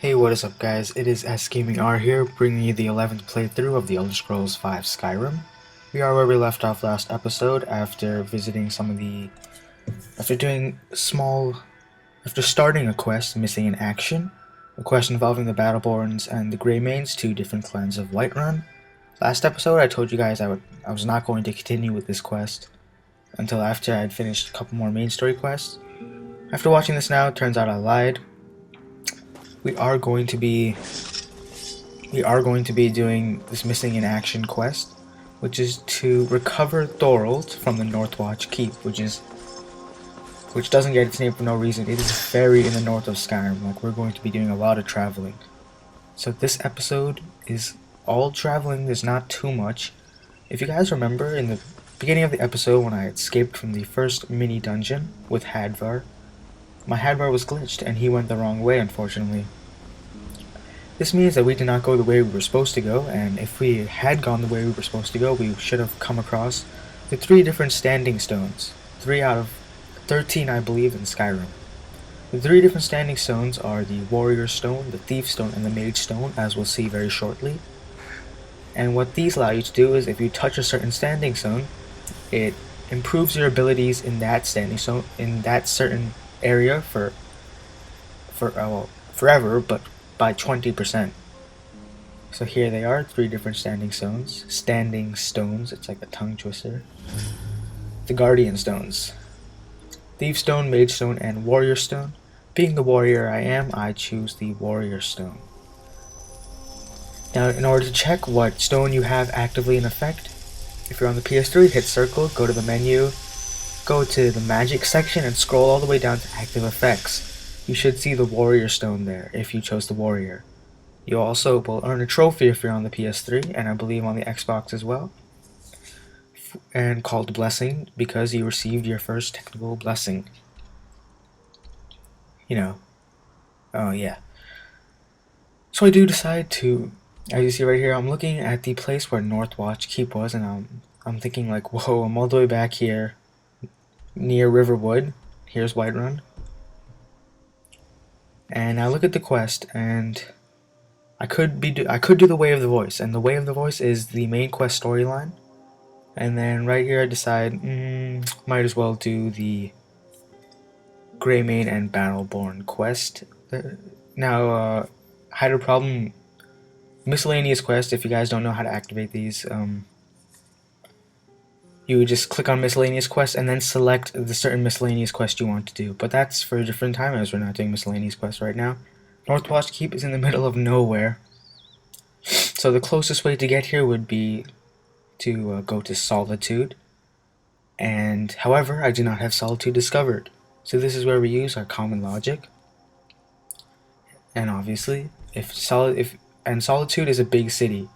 Hey, what is up guys? It is SgamingR here, bringing you the 11th playthrough of The Elder Scrolls V Skyrim. We are where we left off last episode after visiting after starting a quest missing in action, a quest involving the Battleborns and the Greymanes, two different clans of Whiterun. Last episode I told you guys I was not going to continue with this quest until after I had finished a couple more main story quests. After watching this now, it turns out I lied. We are going to be doing this missing in action quest, which is to recover Thorald from the Northwatch Keep, which doesn't get its name for no reason. It is very in the north of Skyrim. Like, we're going to be doing a lot of traveling. So this episode is all traveling. There's not too much. If you guys remember in the beginning of the episode when I escaped from the first mini dungeon with Hadvar, my Hadvar was glitched and he went the wrong way, unfortunately. This means that we did not go the way we were supposed to go, and if we had gone the way we were supposed to go, we should have come across the 3 different standing stones. 3 out of 13, I believe, in Skyrim. The 3 different standing stones are the Warrior Stone, the Thief Stone, and the Mage Stone, as we'll see very shortly. And what these allow you to do is, if you touch a certain standing stone, it improves your abilities in that standing stone, in that certain area forever, but by 20%. So here they are, 3 different standing stones. It's like a tongue twister. The Guardian Stones. Thief Stone, Mage Stone, and Warrior Stone. Being the warrior I am, I choose the Warrior Stone. Now, in order to check what stone you have actively in effect, if you're on the PS3, hit circle, go to the menu, go to the magic section, and scroll all the way down to active effects. You should see the Warrior Stone there, if you chose the Warrior. You also will earn a trophy if you're on the PS3, and I believe on the Xbox as well. And called Blessing, because you received your first technical blessing. Oh yeah. So I do decide to, as you see right here, I'm looking at the place where Northwatch Keep was, and I'm thinking like, whoa, I'm all the way back here, near Riverwood. Here's Whiterun. And I look at the quest, and I could do the Way of the Voice, and the Way of the Voice is the main quest storyline. And then right here I decide, might as well do the Greymane and Battleborn quest. Now, I had a problem. Miscellaneous quest, if you guys don't know how to activate these, you would just click on miscellaneous quest and then select the certain miscellaneous quest you want to do. But that's for a different time, as we're not doing miscellaneous quests right now. Northwatch Keep is in the middle of nowhere, so the closest way to get here would be to go to Solitude. And however, I do not have Solitude discovered, so this is where we use our common logic. And obviously, Solitude is a big city.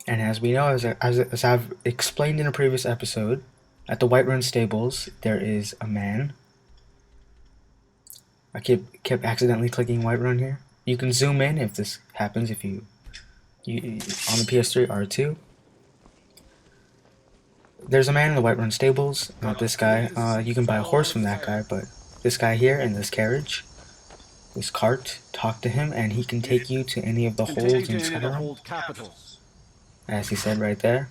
And as we know, as I've explained in a previous episode, at the Whiterun stables, there is a man. I kept accidentally clicking Whiterun here. You can zoom in if this happens, if you on the PS3 R2. There's a man in the Whiterun stables, not this guy. You can buy a horse from that guy, but this guy here in this carriage, this cart, talk to him, and he can take you to any of the holds in Skyrim. As he said right there.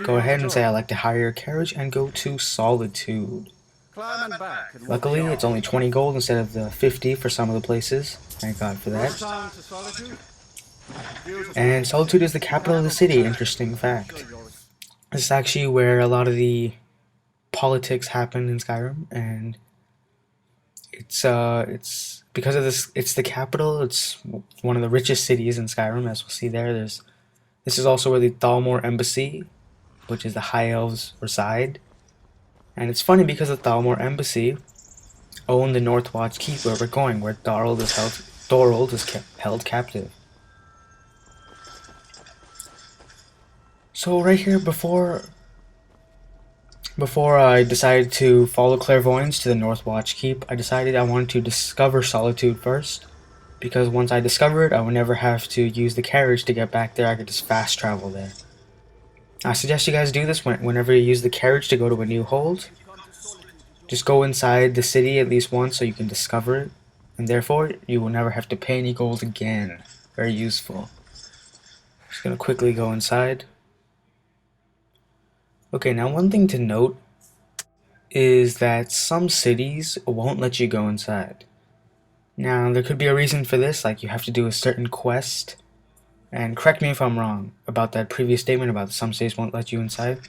Go ahead and say I like to hire your carriage and go to Solitude. Luckily, it's only 20 gold instead of the 50 for some of the places. Thank God for that. And Solitude is the capital of the city, interesting fact. This is actually where a lot of the politics happen in Skyrim, and it's because of this, it's the capital, it's one of the richest cities in Skyrim, as we'll see there. This is also where the Thalmor Embassy, which is the High Elves, reside. And it's funny because the Thalmor Embassy owned the Northwatch Keep, where we're going, where Thorald is held captive. So right here, before I decided to follow clairvoyance to the Northwatch Keep, I decided I wanted to discover Solitude first. Because once I discover it, I would never have to use the carriage to get back there. I could just fast travel there. I suggest you guys do this whenever you use the carriage to go to a new hold. Just go inside the city at least once so you can discover it. and therefore you will never have to pay any gold again. Very useful. Just gonna quickly go inside. Okay, now one thing to note is that some cities won't let you go inside. Now, there could be a reason for this, like you have to do a certain quest. And correct me if I'm wrong about that previous statement about some cities won't let you inside.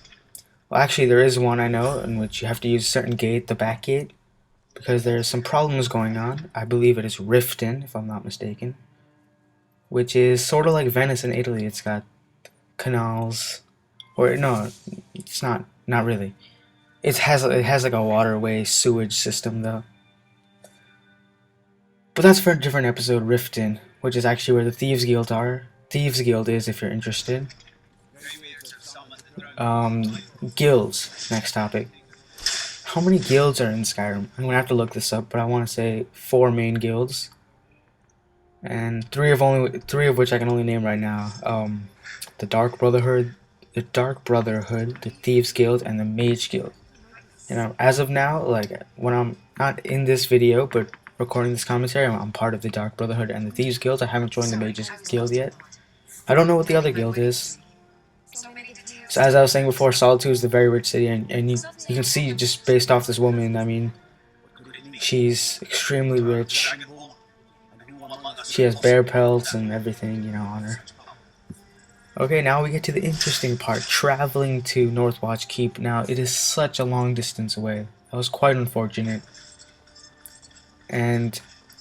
Well, actually, there is one I know in which you have to use a certain gate, the back gate, because there's some problems going on. I believe it is Riften, if I'm not mistaken, which is sort of like Venice in Italy. It's got canals, or no, it's not really. It has like a waterway sewage system though. But that's for a different episode, Riften, which is actually where the Thieves Guild are. Thieves Guild is if you're interested. Guilds, next topic. How many guilds are in Skyrim? I'm gonna have to look this up, but I want to say 4 main guilds, and three of which I can only name right now. The Dark Brotherhood, the Thieves Guild, and the Mage Guild. You know, as of now, like when I'm not in this video, but recording this commentary, I'm part of the Dark Brotherhood and the Thieves Guild. I haven't joined the Mages Guild yet. I don't know what the other guild is. So as I was saying before, Solitude is the very rich city, and you can see just based off this woman, I mean, she's extremely rich. She has bear pelts and everything, you know, on her. Okay, now we get to the interesting part, traveling to Northwatch Keep. Now, it is such a long distance away. That was quite unfortunate. And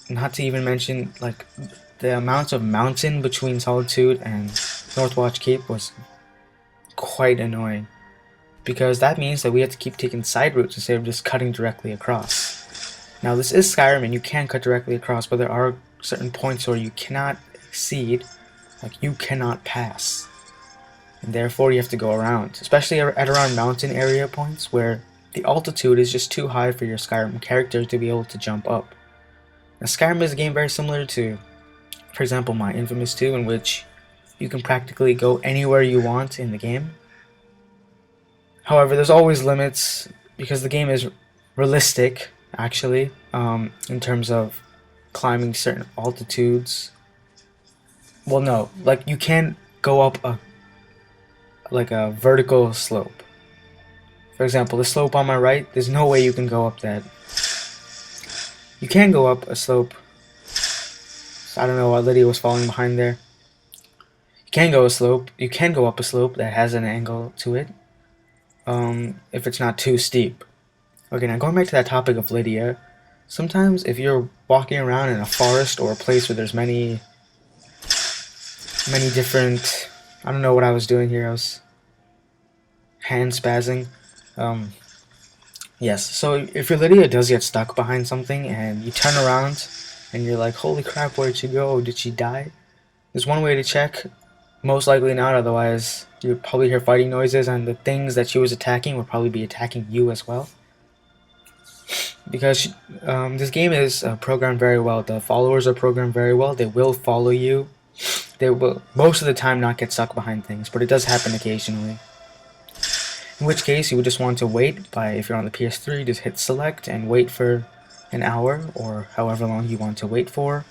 not to even mention, like, the amount of mountain between Solitude and Northwatch Keep was quite annoying. Because that means that we have to keep taking side routes instead of just cutting directly across. Now, this is Skyrim, and you can cut directly across, but there are certain points where you cannot exceed, like, you cannot pass. And therefore, you have to go around, especially at around mountain area points where the altitude is just too high for your Skyrim character to be able to jump up. Now, Skyrim is a game very similar to, for example, my Infamous 2, in which you can practically go anywhere you want in the game. However, there's always limits because the game is realistic, actually, in terms of climbing certain altitudes. Well, no, like you can't go up a vertical slope. For example, the slope on my right, there's no way you can go up that. You can go up a slope. I don't know why Lydia was falling behind there. You can go up a slope that has an angle to it, if it's not too steep. Okay, now going back to that topic of Lydia, sometimes if you're walking around in a forest or a place where there's many different, I don't know what I was doing here, I was hand spazzing. Yes, so if your Lydia does get stuck behind something and you turn around and you're like, holy crap, where'd she go? Did she die? There's one way to check. Most likely not, otherwise you'd probably hear fighting noises and the things that she was attacking would probably be attacking you as well. Because this game is programmed very well. The followers are programmed very well. They will follow you. They will most of the time not get stuck behind things, but it does happen occasionally. In which case you would just want to wait by, if you're on the PS3, just hit select and wait for an hour or however long you want to wait for.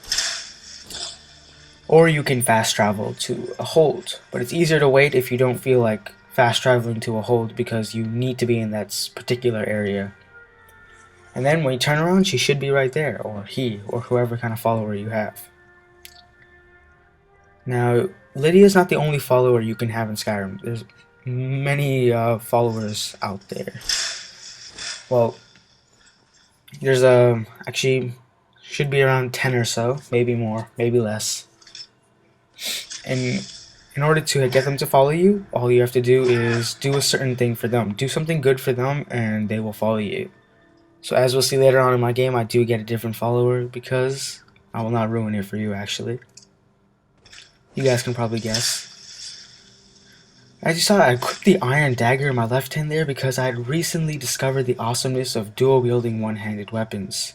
Or you can fast travel to a hold, but it's easier to wait if you don't feel like fast traveling to a hold because you need to be in that particular area. And then when you turn around, she should be right there, or he, or whoever kind of follower you have. Now, Lydia is not the only follower you can have in Skyrim. There's many followers out there. Well, there's actually should be around 10 or so, maybe more, maybe less. And in order to get them to follow you, all you have to do is do a certain thing for them. Do something good for them, and they will follow you. So as we'll see later on in my game, I do get a different follower because I will not ruin it for you, actually. You guys can probably guess. As you saw, I equipped the iron dagger in my left hand there because I had recently discovered the awesomeness of dual-wielding one-handed weapons.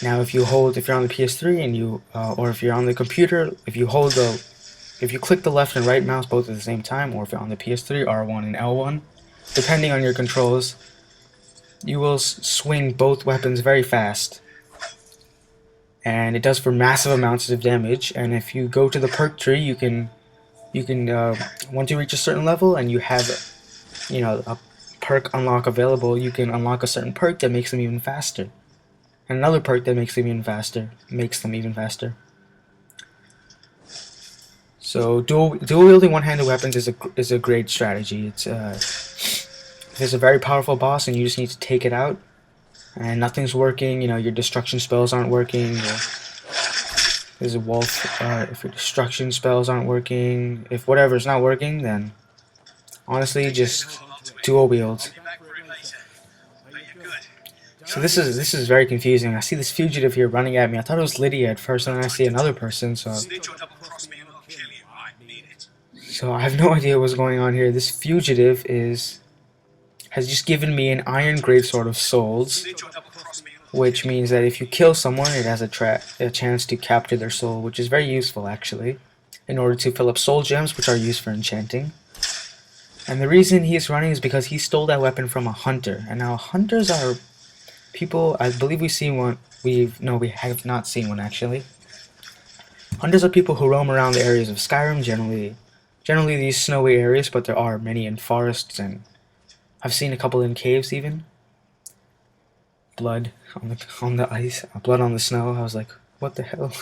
Now, if you're on the PS3 and or if you're on the computer, if you click the left and right mouse both at the same time, or if you're on the PS3, R1 and L1, depending on your controls, you will swing both weapons very fast. and it does for massive amounts of damage. And if you go to the perk tree, you can once you reach a certain level and you have a perk unlock available, you can unlock a certain perk that makes them even faster, and another perk that makes them even faster. So dual wielding one-handed weapons is a great strategy. It's a very powerful boss, and you just need to take it out. And nothing's working. Your destruction spells aren't working. There's a wolf. If your destruction spells aren't working, if whatever's not working, then honestly just dual wield. So this is very confusing. I see this fugitive here running at me. I thought it was Lydia at first, and then I see another person. So I have no idea what's going on here. This fugitive has just given me an iron greatsword of souls, which means that if you kill someone, it has a chance to capture their soul, which is very useful actually, in order to fill up soul gems, which are used for enchanting. And the reason he is running is because he stole that weapon from a hunter. And now hunters are people, I believe we've seen one. We have not seen one actually. Hunters are people who roam around the areas of Skyrim, generally these snowy areas, but there are many in forests, and I've seen a couple in caves even. Blood on the ice, blood on the snow. I was like, what the hell?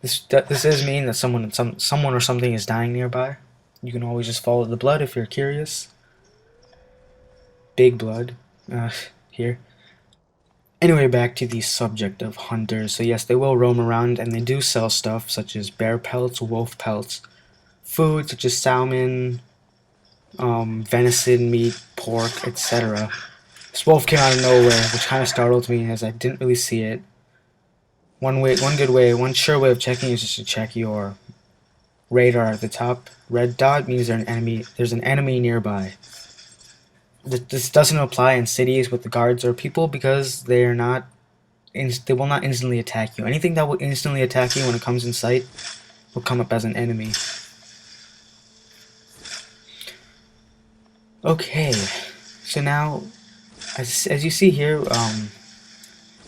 This does mean that someone or something is dying nearby. You can always just follow the blood if you're curious. Big blood here. Anyway, back to the subject of hunters. So yes, they will roam around, and they do sell stuff such as bear pelts, wolf pelts, food such as salmon, venison, meat, pork, etc. This wolf came out of nowhere, which kind of startled me as I didn't really see it. One sure way of checking is just to check your radar at the top. Red dot means there's an enemy nearby. This doesn't apply in cities with the guards or people because they will not instantly attack you. Anything that will instantly attack you when it comes in sight will come up as an enemy. Okay, so now, as you see here,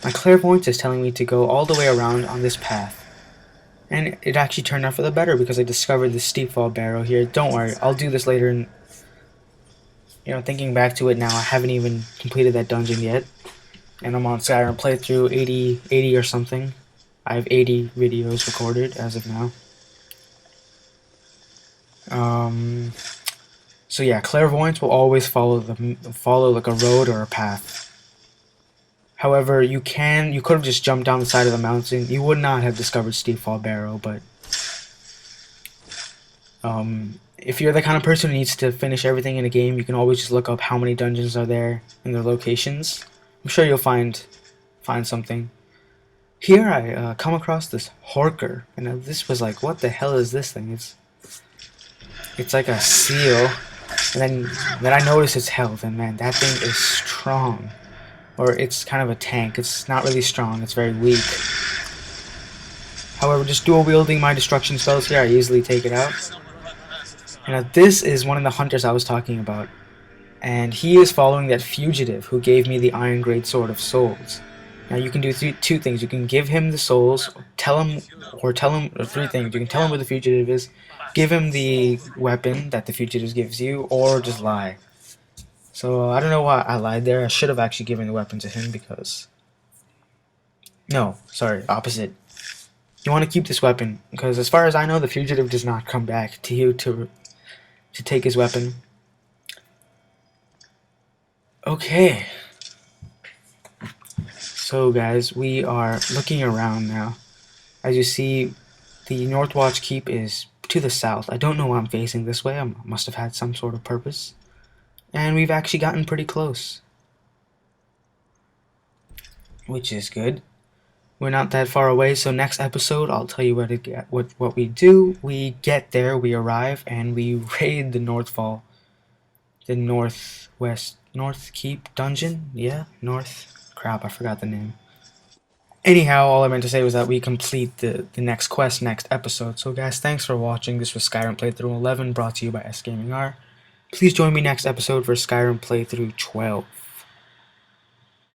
my clairvoyance is telling me to go all the way around on this path. And it actually turned out for the better because I discovered the steep fall barrow here. Don't worry, I'll do this later. And thinking back to it now, I haven't even completed that dungeon yet. And I'm on Skyrim playthrough 80 or something. I have 80 videos recorded as of now. So yeah, clairvoyance will always follow like a road or a path. However, you could have just jumped down the side of the mountain. You would not have discovered Steep Fall Barrow, but if you're the kind of person who needs to finish everything in a game, you can always just look up how many dungeons are there and their locations. I'm sure you'll find something. Here I come across this Horker, and this was like, what the hell is this thing? It's like a seal, and then I noticed its health, and man, that thing is strong. Or it's kind of a tank. It's not really strong, it's very weak. However, just dual wielding my destruction spells here, I easily take it out. And this is one of the hunters I was talking about. And he is following that fugitive who gave me the Iron Great Sword of Souls. Now you can do two things. You can give him the souls, tell him three things. You can tell him where the fugitive is, give him the weapon that the fugitive gives you, or just lie. So I don't know why I lied there. I should have actually given the weapon to him because... No, sorry, opposite. You want to keep this weapon because as far as I know, the fugitive does not come back to you to take his weapon. Okay. So guys, we are looking around now. As you see, the Northwatch Keep is to the south. I don't know why I'm facing this way. I must have had some sort of purpose. And we've actually gotten pretty close, which is good. We're not that far away, so next episode I'll tell you what we do. We get there, we arrive, and we raid the North Keep dungeon? Yeah, crap, I forgot the name. Anyhow, all I meant to say was that we complete the next quest next episode. So guys, thanks for watching. This was Skyrim Playthrough 11, brought to you by SgamingR. Please join me next episode for Skyrim Playthrough 12.